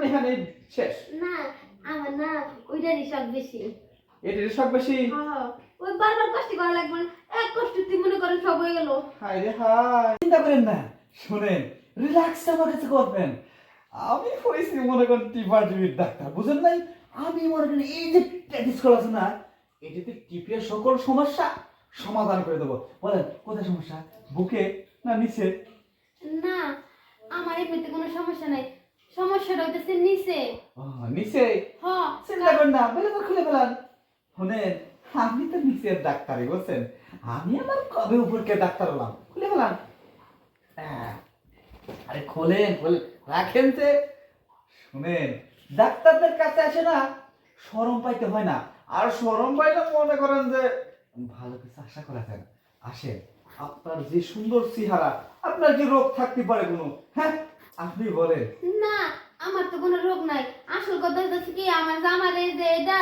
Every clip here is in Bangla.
এখানে শেষ। না আমার না ওইটারই শখ বেশি। এটার শখ বেশি? হ্যাঁ ওই বারবার কষ্ট করা লাগবে না, এক কষ্ট তুই মনে করেন সব হয়ে গেল। হায় রে হায়, চিন্তা করেন না, শুনেন, রিল্যাক্স আমার কাছে করবেন। আমি হয়েছি মনে করেন টিপাটিপির ডাক্তার, বুঝেন নাই? আমি মনে করেন এই যে প্র্যাকটিস করা আছে না, এটাতে টিপিয়ে সকল সমস্যা সমাধান করে দেবো। বলেন কোথায় সমস্যা, বুকে না নিচে? না আমার এমনিতে কোনো সমস্যা নাই, সমস্যাটা হইতেছে নিচে। নিচে? হ্যাঁ চিন্তা করেন না, বেলে তো খুলে ফেলান। শুনেন, আমি তো নিচের ডাক্তারই, বুঝছেন? আমি আমার কবে উপরকে ডাক্তার হলাম, খুলে ফেলান। আরে খোলেন খোলেন, রাখেন যে। শুনেন, ডাক্তারদের কাছে আসে না শরম পাইতে হয় না, আর শরম পাইলে মনে করেন যে ভালো কিছু আশা করা যায় না। আসেন, আপনার যে সুন্দর চেহারা, আপনার কি রোগ থাকতে পারে কোনো? হ্যাঁ, আপনি বলেন। না আমার তো কোনো রোগ নাই, আসল কথা হচ্ছে কি আমার জামার এই যে এটা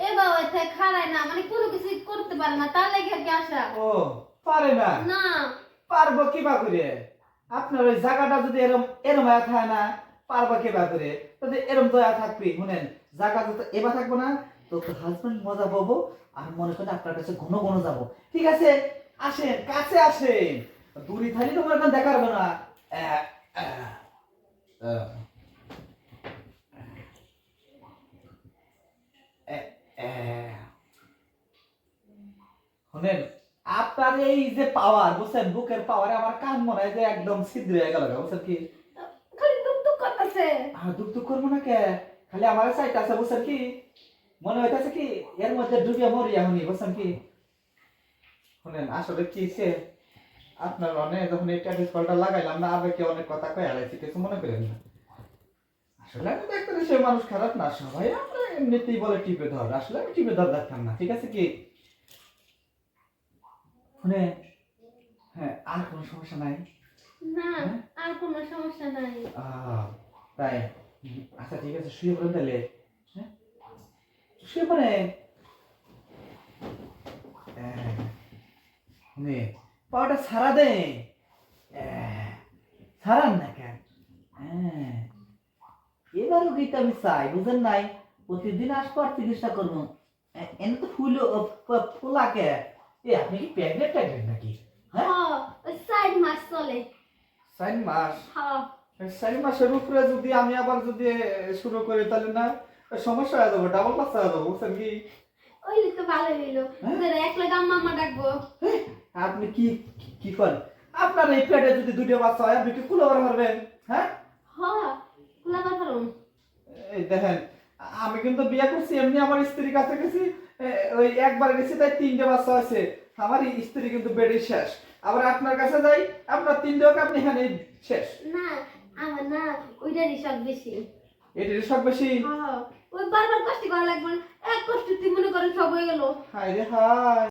এবার হইতে খাড়ায় না, মানে কোনো কিছু করতে পারে না, তার লেগে আর কি আসা। ও পারে না? না পারবো কিবা করে? আপনার ওই জায়গাটা যদি এরম এরম হয়ে থাকে না, পারবো কিবা করে? যদি এরম দয়া থাকবি, শুনেন, জায়গা তো এবার থাকবো না, তো হাজবেন্ড মজা পাবো, আর মনে করেন আপনার কাছে ঘন ঘন যাবো। ঠিক আছে, আসেন, কাছে আসেন, দূরে থাকলে তোমার এখন দেখা হবে না। আহ, আহ, আহ, আহ, আহ। শুনেন, আপনার এই যে পাওয়ার, বুঝছেন, বুকের পাওয়ারে আমার কান মনে হয় যে একদম ছিদ্র হয়ে গেল, বুঝছেন কি? খালি দুঃখ দুঃখ করতেছে। আর দুঃখ দুঃখ করবো না কে, খালি আমার চাইতে আছে, বুঝছেন কি? মনে হইতেছে কি এর মধ্যে ডুবিয়া মরি এখনই, বুঝছেন কি? শুনেন, আসলে কি সে আপনার অনেক যখন এই ট্যাটু কলটা লাগাইলাম না, আবেগে অনেক কথা কয়ে আলাইছি, কিছু মনে করেন না। আসলে আমি দেখতে সে মানুষ খারাপ না, সবাই আমরা এমনিতেই বলে টিপে ধর, আসলে আমি টিপে ধর দেখতাম না, ঠিক আছে কি? শুনে, হ্যাঁ, আর কোনো সমস্যা নাই? না হ্যাঁ? আর কোনো সমস্যা নাই। তাই? আচ্ছা ঠিক আছে, শুয়ে পড়েন তাহলে। হ্যাঁ, শুয়ে পড়েন। নে, পাওয়াটা ছাড়া দে। ছাড়ান না কেন? এবারও কিন্তু আমি চাই, বুঝেন নাই, প্রতিদিন আসবো আর চিকিৎসা করবো। এনে তো ফুলাকে, এ আপনি কি প্রেগনেন্ট ট্যাগনেন্ট নাকি? হ্যাঁ, হ্যাঁ ওই 4 মাস চলে। 4 মাস? হ্যাঁ 4 মাসের উপরে যদি আমি আবার যদি শুরু করি, তাহলে না সমস্যা হয়ে যাবো, ডাবল বাচ্চা হয়ে যাবো, বুঝছেন কি? ওইলে তো ভালো হইলো, তোরা একলা গাম্মা ডাকবো। আপনি কি কি করেন? আপনার এই পেটে যদি দুটো বাচ্চা হয়, আপনি কি কুলে বার পারবেন? হ্যাঁ, হ্যাঁ কুলাবার পারুম। এই দেখেন, আমি কিন্তু বিয়ে করছি এমনি আমার স্ত্রীর কাছে গেছি, ওই একবার গেছি তাই 3টে বাচ্চা আছে, আমার স্ত্রী কিন্তু বেডে শেষ। আবার আপনার কাছে যাই, আপনার 3টে হোক, আপনি এখানে শেষ। না আমার না ওইটারই শখ বেশি। এটার শখ বেশি? হ্যাঁ ওই বারবার কষ্ট করা লাগবে না, এক কষ্ট তুই মনে করেন সব হয়ে গেল। হায় রে হায়।